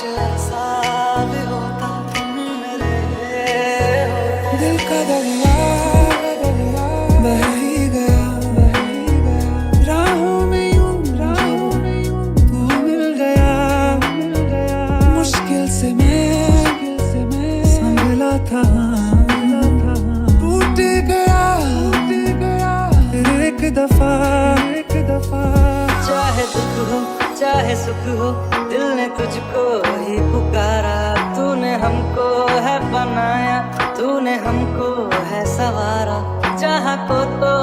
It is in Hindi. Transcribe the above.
ऐसा भी होता तुम मेरे होते। दिल का दरिया बह ही गया राहों में यूं तू मिल गया। मुश्किल से मैं संभला था, टूट गया फिर एक दफा। चाहे दुख हो चाहे सुख हो, दिल ने तुझको ही पुकारा। तूने हमको है बनाया, तूने हमको है सवारा। जहाँ को तो